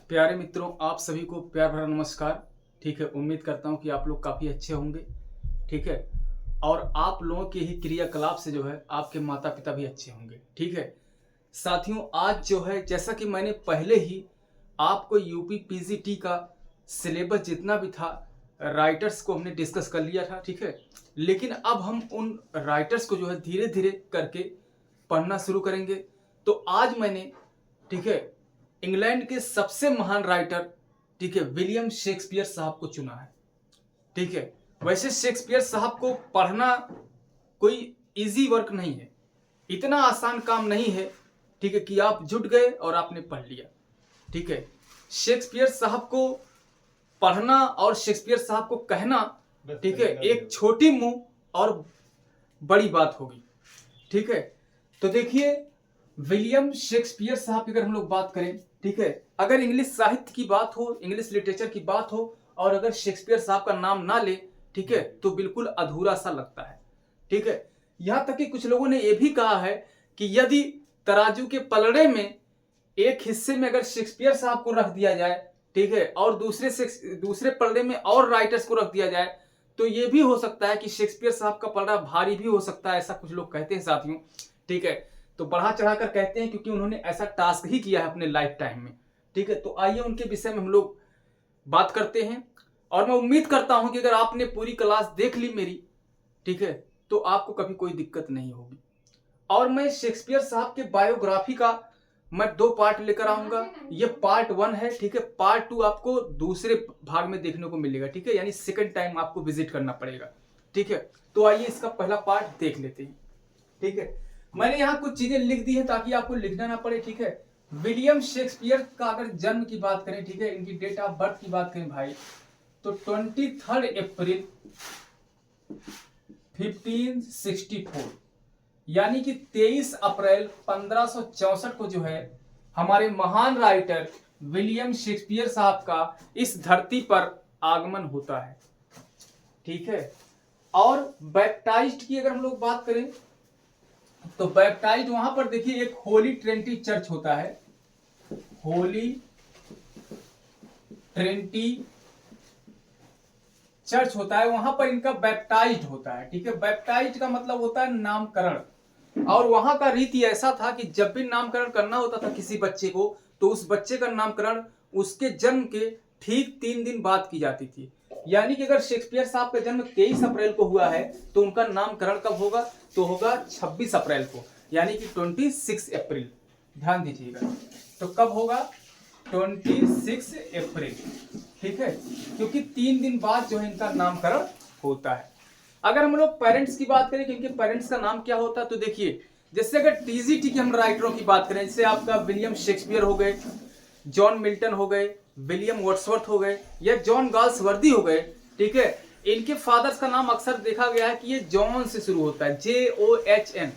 प्यारे मित्रों, आप सभी को प्यार भरा नमस्कार। ठीक है, उम्मीद करता हूँ कि आप लोग काफ़ी अच्छे होंगे। ठीक है, और आप लोगों के ही क्रियाकलाप से जो है आपके माता पिता भी अच्छे होंगे। ठीक है साथियों, आज जो है जैसा कि मैंने पहले ही आपको यूपी पीजीटी का सिलेबस जितना भी था राइटर्स को हमने डिस्कस कर लिया था। ठीक है, लेकिन अब हम उन राइटर्स को जो है धीरे धीरे करके पढ़ना शुरू करेंगे। तो आज मैंने, ठीक है, इंग्लैंड के सबसे महान राइटर, ठीक है, विलियम शेक्सपियर साहब को चुना है। ठीक है, वैसे शेक्सपियर साहब को पढ़ना कोई इजी वर्क नहीं है, इतना आसान काम नहीं है। ठीक है, कि आप जुट गए और आपने पढ़ लिया। ठीक है, शेक्सपियर साहब को पढ़ना और शेक्सपियर साहब को कहना, ठीक है, एक छोटी मुंह और बड़ी बात होगी। ठीक है, तो देखिए, विलियम शेक्सपियर साहब की अगर हम लोग बात करें, ठीक है, अगर इंग्लिश साहित्य की बात हो, इंग्लिश लिटरेचर की बात हो और अगर शेक्सपियर साहब का नाम ना ले, ठीक है, तो बिल्कुल अधूरा सा लगता है। ठीक है, यहां तक कि कुछ लोगों ने यह भी कहा है कि यदि तराजू के पलड़े में एक हिस्से में अगर शेक्सपियर साहब को रख दिया जाए, ठीक है, और दूसरे पलड़े में और राइटर्स को रख दिया जाए, तो यह भी हो सकता है कि शेक्सपियर साहब का पलड़ा भारी भी हो सकता है। ऐसा कुछ लोग कहते हैं साथियों। ठीक है, तो बढ़ा चढ़ाकर कहते हैं क्योंकि उन्होंने ऐसा टास्क ही किया है अपने लाइफ टाइम में। ठीक है, तो आइए उनके विषय में हम लोग बात करते हैं। और मैं उम्मीद करता हूं कि अगर आपने पूरी क्लास देख ली मेरी, ठीक है, तो आपको कभी कोई दिक्कत नहीं होगी। और मैं शेक्सपियर साहब के बायोग्राफी का मैं 2 पार्ट लेकर आऊंगा। ये पार्ट 1 है। ठीक है, पार्ट 2 आपको दूसरे भाग में देखने को मिलेगा। ठीक है, यानी सेकंड टाइम आपको विजिट करना पड़ेगा। ठीक है, तो आइए इसका पहला पार्ट देख लेते हैं। ठीक है, मैंने यहाँ कुछ चीजें लिख दी हैं ताकि आपको लिखना ना पड़े। ठीक है, विलियम शेक्सपियर का अगर जन्म की बात करें, ठीक है, इनकी डेट ऑफ बर्थ की बात करें भाई, तो 23 अप्रैल 1564 यानी कि 23 अप्रैल 1564 को जो है हमारे महान राइटर विलियम शेक्सपियर साहब का इस धरती पर आगमन होता है। ठीक है, और बैप्टाइज्ड की अगर हम लोग बात करें तो बैप्टाइज्ड वहां पर देखिए एक होली ट्रिनिटी चर्च होता है, होली ट्रिनिटी चर्च होता है, वहां पर इनका बैप्टाइज्ड होता है। ठीक है, बैप्टाइज्ड का मतलब होता है नामकरण। और वहां का रीति ऐसा था कि जब भी नामकरण करना होता था किसी बच्चे को, तो उस बच्चे का नामकरण उसके जन्म के ठीक 3 दिन बाद की जाती थी। यानी कि अगर शेक्सपियर साहब का जन्म 23 अप्रैल को हुआ है तो उनका नामकरण कब होगा? तो होगा 26 अप्रैल को, यानी कि 26 अप्रैल। ध्यान दीजिएगा, तो कब होगा? 26 अप्रैल। ठीक है, क्योंकि 3 दिन बाद जो है इनका नामकरण होता है। अगर हम लोग पेरेंट्स की बात करें कि इनके पेरेंट्स का नाम क्या होता है, तो देखिए, जैसे अगर टीजीटी के हम राइटरों की बात करें, जैसे आपका विलियम शेक्सपियर हो गए, जॉन मिल्टन हो गए, विलियम वर्ड्सवर्थ हो गए, या जॉन गाल्सवर्दी हो गए। ठीक है, इनके फादर्स का नाम अक्सर देखा गया है कि ये जॉन से शुरू होता है, JOHN।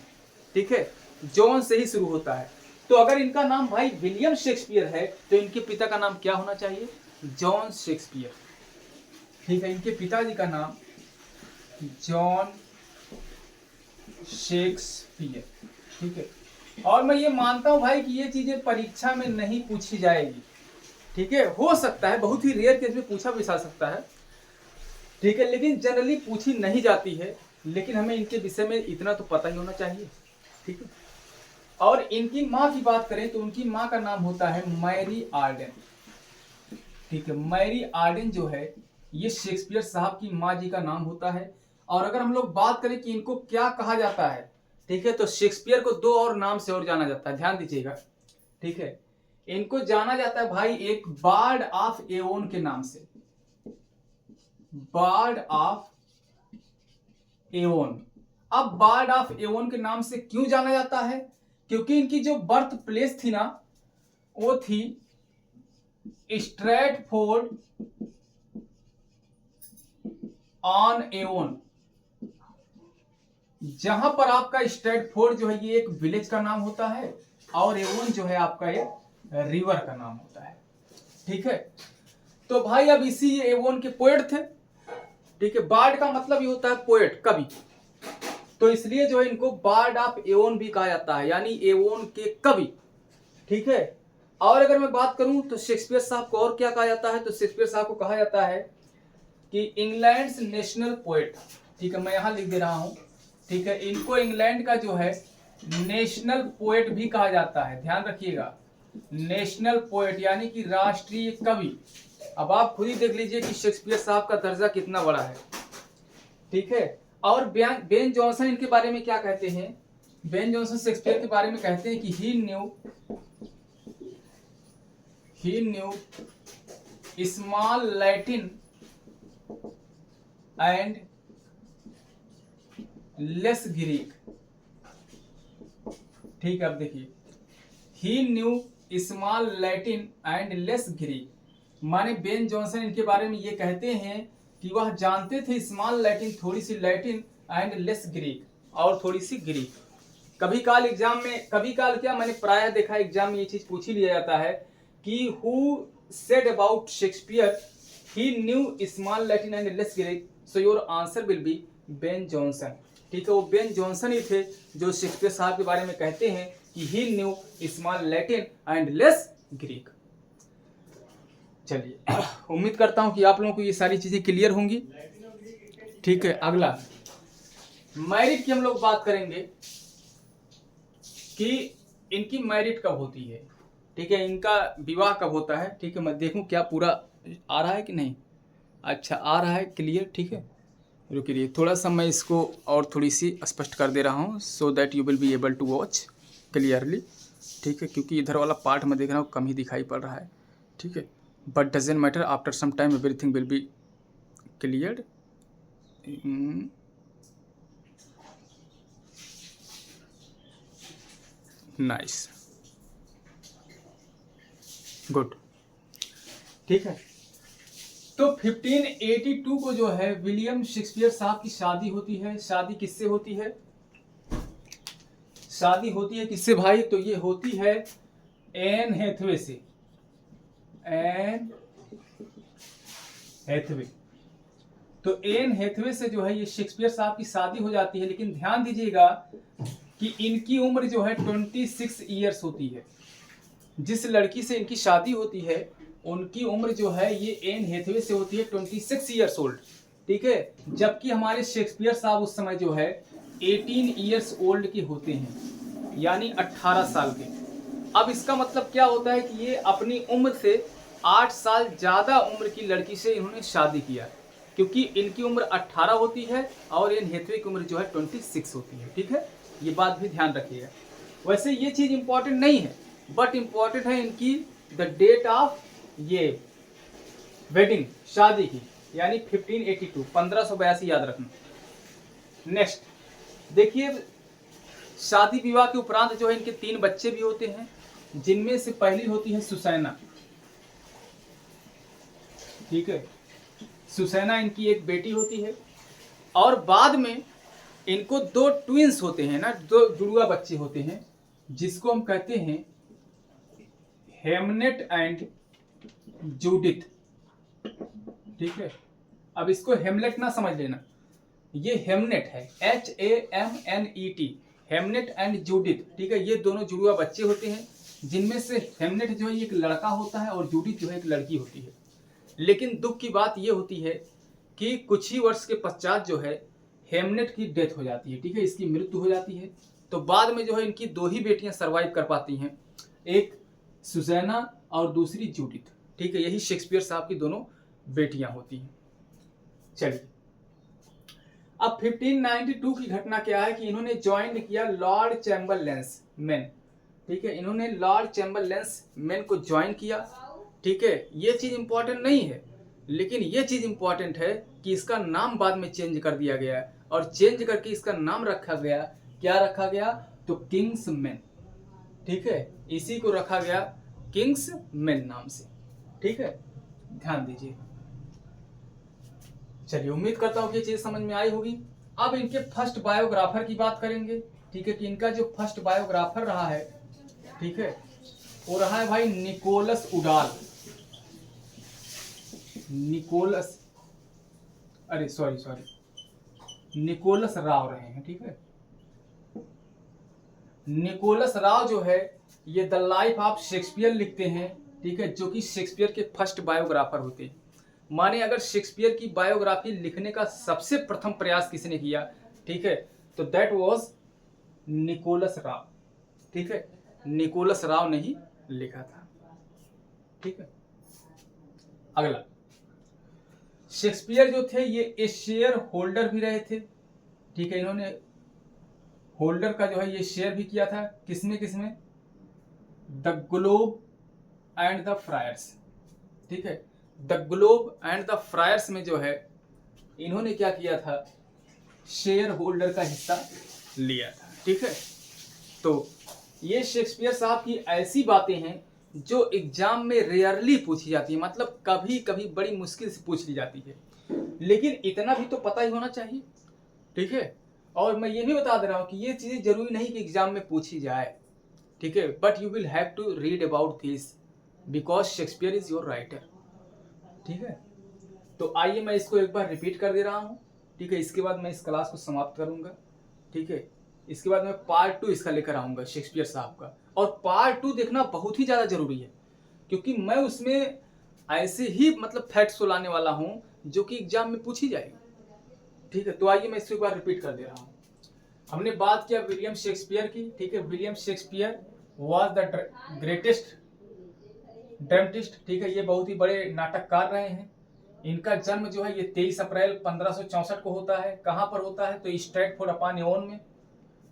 ठीक है, जॉन से ही शुरू होता है। तो अगर इनका नाम भाई विलियम शेक्सपियर है तो इनके पिता का नाम क्या होना चाहिए? John Shakespeare. ठीक है, इनके पिताजी का नाम जॉन शेक्सपियर। ठीक है, और मैं ये मानता हूं भाई कि ये चीजें परीक्षा में नहीं पूछी जाएगी। ठीक है, हो सकता है बहुत ही रेयर केस में पूछा भी जा सकता है। ठीक है, लेकिन जनरली पूछी नहीं जाती है। लेकिन हमें इनके विषय में इतना तो पता ही होना चाहिए। ठीक है, और इनकी माँ की बात करें तो उनकी माँ का नाम होता है मैरी आर्डन। ठीक है, मैरी आर्डन जो है ये शेक्सपियर साहब की माँ जी का नाम होता है। और अगर हम लोग बात करें कि इनको क्या कहा जाता है, ठीक है, तो शेक्सपियर को 2 और नाम से और जाना जाता है, ध्यान दीजिएगा। ठीक है, इनको जाना जाता है भाई एक बार्ड ऑफ एओन के नाम से, बार्ड ऑफ एओन। अब बार्ड ऑफ एओन के नाम से क्यों जाना जाता है? क्योंकि इनकी जो बर्थ प्लेस थी ना, वो थी स्ट्रैटफोर्ड ऑन एओन, जहां पर आपका स्ट्रैटफोर्ड जो है ये एक विलेज का नाम होता है और एओन जो है आपका एक रिवर का नाम होता है। ठीक है, तो भाई अब इसी एओन के पोएट थे। ठीक है, बार्ड का मतलब ये होता है पोएट, कवि, तो इसलिए जो है इनको बार्ड ऑफ एओन भी कहा जाता है, यानी एओन के कवि। ठीक है, और अगर मैं बात करूं तो शेक्सपियर साहब को और क्या कहा जाता है, तो शेक्सपियर साहब को कहा जाता है कि इंग्लैंड नेशनल पोएट। ठीक है, मैं यहां लिख दे रहा हूं। ठीक है, इनको इंग्लैंड का जो है नेशनल पोएट भी कहा जाता है, ध्यान रखिएगा, नेशनल पोएट यानी कि राष्ट्रीय कवि। अब आप खुद ही देख लीजिए कि शेक्सपियर साहब का दर्जा कितना बड़ा है। ठीक है, और बेन जॉनसन इनके बारे में क्या कहते हैं, बेन जॉनसन शेक्सपियर के बारे में कहते हैं कि he knew small Latin and less Greek. ठीक है, अब देखिए, he knew small Latin and less Greek, माने बेन जॉनसन इनके बारे में ये कहते हैं कि वह जानते थे स्मॉल लैटिन, थोड़ी सी लैटिन, एंड लेस ग्रीक, और थोड़ी सी ग्रीक। कभी काल एग्जाम में, कभी काल क्या, मैंने प्रायः देखा एग्जाम में ये चीज पूछ ही लिया जाता है कि who said about Shakespeare he knew small Latin and less Greek, so your answer will B Ben Jonson. ठीक है, वो बेन जॉनसन ही थे जो शेक्सपियर साहब के बारे में कहते हैं कि he knew small Latin and less Greek. चलिए, उम्मीद करता हूं कि आप लोगों को ये सारी चीजें क्लियर होंगी। ठीक है, अगला मैरिट की हम लोग बात करेंगे कि इनकी मैरिट कब होती है। ठीक है, इनका विवाह कब होता है। ठीक है, मैं देखूं क्या पूरा आ रहा है कि नहीं। अच्छा, आ रहा है क्लियर। ठीक है, रुकिए, थोड़ा सा मैं इसको और थोड़ी सी स्पष्ट कर दे रहा हूँ, so that you will be able to watch clearly. ठीक है, क्योंकि इधर वाला पार्ट मैं देख रहा हूँ कम ही दिखाई पड़ रहा है। ठीक है, but doesn't matter, after some time everything will be cleared. Nice, good. ठीक है, तो 1582 को जो है विलियम शेक्सपियर साहब की शादी होती है। शादी किससे होती है, शादी होती है किससे भाई, तो ये होती है एन हैथवे से, एन हैथवे। तो एन हैथवे से जो है ये शेक्सपियर साहब की शादी हो जाती है। लेकिन ध्यान दीजिएगा कि इनकी उम्र जो है 26 ईयर्स होती है। जिस लड़की से इनकी शादी होती है उनकी उम्र जो है ये एन हैथवे से होती है 26 ईयर्स ओल्ड। ठीक है, जबकि हमारे शेक्सपियर साहब उस समय जो है 18 ईयर्स ओल्ड के होते हैं, यानी 18 साल के। अब इसका मतलब क्या होता है कि ये अपनी उम्र से 8 साल ज्यादा उम्र की लड़की से इन्होंने शादी किया, क्योंकि इनकी उम्र 18 होती है और एन हैथवे की उम्र जो है 26 होती है। ठीक है, ये बात भी ध्यान रखिएगा। वैसे ये चीज इंपॉर्टेंट नहीं है, बट इंपॉर्टेंट है इनकी द डेट ऑफ ये वेडिंग, शादी की, यानी 1582, 1582 याद रखना। नेक्स्ट देखिए, शादी विवाह के उपरांत जो है इनके 3 बच्चे भी होते हैं, जिनमें से पहली होती है सुसैना। ठीक है, सुसैना इनकी एक बेटी होती है, और बाद में इनको 2 ट्विंस होते हैं ना, 2 जुड़वा बच्चे होते हैं, जिसको हम कहते हैं हेमनेट एंड जूडिथ। ठीक है, अब इसको हेमलेट ना समझ लेना, ये हेमनेट है, HAMNET, हेमनेट एंड जूडिथ। ठीक है, ये दोनों जुड़वा बच्चे होते हैं, जिनमें से हेमनेट जो है एक लड़का होता है और जूडिथ जो है एक लड़की होती है। लेकिन दुख की बात ये होती है कि कुछ ही वर्ष के पश्चात जो है हेमनेट की डेथ हो जाती है। ठीक है, इसकी मृत्यु हो जाती है। तो बाद में जो है इनकी 2 ही बेटियां सरवाइव कर पाती हैं, एक सुसैना और दूसरी जूडिथ। ठीक है, यही शेक्सपियर साहब की दोनों बेटियां होती हैं। चलिए, अब 1592 की घटना क्या है कि इन्होंने ज्वाइन किया लॉर्ड चैम्बरलेंस मेन। ठीक है, इन्होंने लॉर्ड चैम्बरलेंस मेन को ज्वाइन किया। ठीक है, ये चीज इंपॉर्टेंट नहीं है, लेकिन ये चीज इंपॉर्टेंट है कि इसका नाम बाद में चेंज कर दिया गया, और चेंज करके इसका नाम रखा गया, क्या रखा गया, तो किंग्स मैन। ठीक है, इसी को रखा गया किंग्स मैन नाम से। ठीक है, ध्यान दीजिए। चलिए, उम्मीद करता हूं कि ये चीज समझ में आई होगी। अब इनके फर्स्ट बायोग्राफर की बात करेंगे। ठीक है, कि इनका जो फर्स्ट बायोग्राफर रहा है, ठीक है, वो रहा है भाई निकोलस उडाल। निकोलस, अरे सॉरी, निकोलस राव रहे हैं। ठीक है, निकोलस राव जो है ये द लाइफ ऑफ शेक्सपियर लिखते हैं, ठीक है, जो कि शेक्सपियर के फर्स्ट बायोग्राफर होते हैं। माने अगर शेक्सपियर की बायोग्राफी लिखने का सबसे प्रथम प्रयास किसने किया, ठीक है, तो दैट वाज निकोलस राव, ठीक है, निकोलस राव ने ही लिखा था, ठीक है। अगला, शेक्सपियर जो थे ये शेयर होल्डर भी रहे थे, ठीक है, इन्होंने होल्डर का जो है ये शेयर भी किया था, किसमें the globe and the fryers, ठीक है, the globe and the fryers में जो है इन्होंने क्या किया था, शेयर होल्डर का हिस्सा लिया था, ठीक है। तो ये शेक्सपियर साहब की ऐसी बातें हैं जो एग्जाम में रेयरली पूछी जाती है, मतलब कभी कभी बड़ी मुश्किल से पूछ ली जाती है, लेकिन इतना भी तो पता ही होना चाहिए, ठीक है। और मैं ये भी बता दे रहा हूँ कि ये चीजें जरूरी नहीं कि एग्जाम में पूछी जाए, ठीक है, but you will have to read about this because Shakespeare is your writer, ठीक है। तो आइए मैं इसको एक बार रिपीट कर दे रहा हूँ, ठीक है, इसके बाद मैं इस क्लास को समाप्त करूंगा, ठीक है। इसके बाद मैं पार्ट 2 इसका लेकर आऊंगा शेक्सपियर साहब का, और पार्ट 2 देखना बहुत ही ज़्यादा जरूरी है, क्योंकि मैं उसमें ऐसे ही मतलब फैक्ट्स लाने वाला हूँ जो कि एग्जाम में पूछी जाएगी, ठीक है। तो आइए मैं इसको एक बार रिपीट कर दे रहा हूँ। हमने बात किया विलियम शेक्सपियर की, ठीक है, William Shakespeare was the greatest dramatist, ठीक है, ये बहुत ही बड़े नाटककार रहे हैं। इनका जन्म जो है ये 23 अप्रैल 1564 को होता है। कहाँ पर होता है, तो स्ट्रैटफोर्ड अपॉन एवोन में,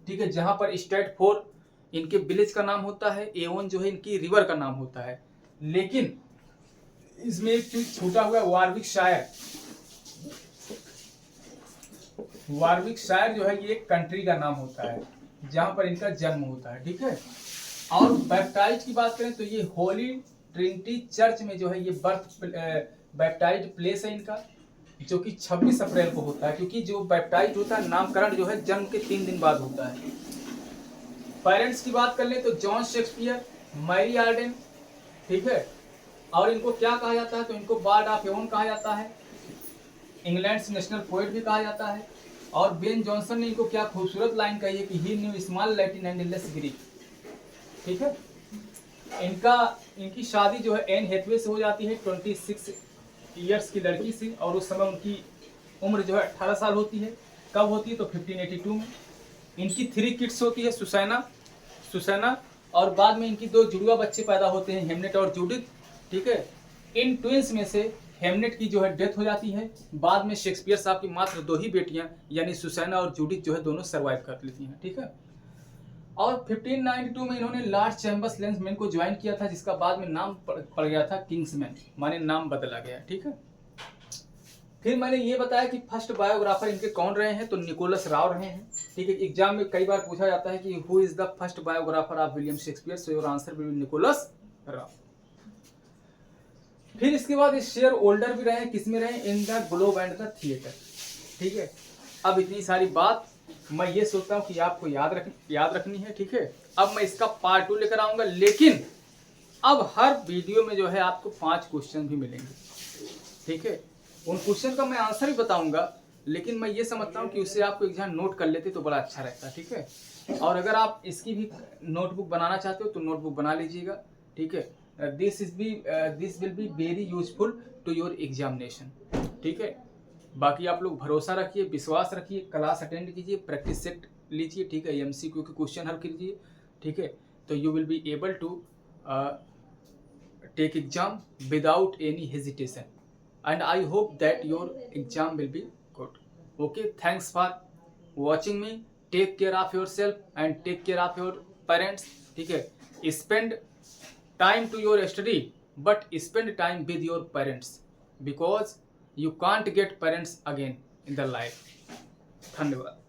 ठीक है, जहां पर स्ट्रैटफोर्ड इनके विलेज का नाम होता है, एवोन जो है इनकी रिवर का नाम होता है। लेकिन इसमें एक चीज छूटा हुआ है, वारविकशायर जो है ये एक कंट्री का नाम होता है जहां पर इनका जन्म होता है, ठीक है। और बैप्टाइज की बात करें तो ये होली ट्रिनिटी चर्च में जो है ये बैप्टाइज प्लेस है इनका, जो कि 26 अप्रैल को होता है, क्योंकि जो बैप्टाइज होता है नामकरण जो है जन्म के 3 दिन बाद होता है। पेरेंट्स की बात कर ले तो जॉन शेक्सपियर, मैरी आर्डेन, ठीक है, और इनको क्या कहा जाता है, तो इनको बार्ड ऑफ एवोन कहा जाता है, इंग्लैंड नेशनल पोएट भी कहा जाता है। और बेन जॉनसन ने इनको क्या खूबसूरत लाइन कही है कि he knew small Latin and less Greek, ठीक है। इनकी शादी जो है एन हैथवे से हो जाती है 26 ईयर्स की लड़की से, और उस समय उनकी उम्र जो है 18 साल होती है। कब होती है, तो 1582 में। इनकी 3 किड्स होती है, सुसैना, और बाद में इनकी 2 जुड़वा बच्चे पैदा होते हैं, हेमनेट और जूडिथ, ठीक है। इन ट्विंस में से हेमनेट की जो है डेथ हो जाती है। बाद में शेक्सपियर साहब की मात्र 2 ही बेटियां यानी सुसैना और जूडिथ जो है दोनों सर्वाइव कर लेती हैं, ठीक है। और 1592 में इन्होंने लॉर्ड चैम्बर्स लेंसमैन को ज्वाइन किया था, जिसका बाद में नाम पड़ गया था किंग्समैन, माने नाम बदला गया, ठीक है। फिर मैंने ये बताया कि फर्स्ट बायोग्राफर इनके कौन रहे हैं, तो निकोलस राव रहे हैं, ठीक है। एग्जाम में कई बार पूछा जाता है कि who is the first biographer of William Shakespeare, so your answer will be Nicholas Rowe. फिर इसके बाद इस शेयर होल्डर भी रहे, किसमें रहे, in the globe and the theatre, ठीक है। अब इतनी सारी बात मैं ये सोचता हूँ कि आपको याद रखनी है, ठीक है। अब मैं इसका पार्ट 2 लेकर आऊंगा, लेकिन अब हर वीडियो में जो है आपको 5 क्वेश्चन भी मिलेंगे, ठीक है। उन क्वेश्चन का मैं आंसर भी बताऊंगा, लेकिन मैं ये समझता हूँ कि उससे आपको एग्जाम नोट कर लेते तो बड़ा अच्छा रहता, ठीक है। और अगर आप इसकी भी नोटबुक बनाना चाहते हो तो नोटबुक बना लीजिएगा, ठीक है। This will be very useful to your examination, ठीक है। बाकी आप लोग भरोसा रखिए, विश्वास रखिए, क्लास अटेंड कीजिए, प्रैक्टिस सेट लीजिए, ठीक है, MCQ के क्वेश्चन हल कीजिए, ठीक है। तो you will be able to take exam without any hesitation, and I hope that your exam will be good. Okay, thanks for watching me, take care of your self and take care of your parents, ठीक है। Spend time to your study, but spend time with your parents, because you can't get parents again in the life. धन्यवाद।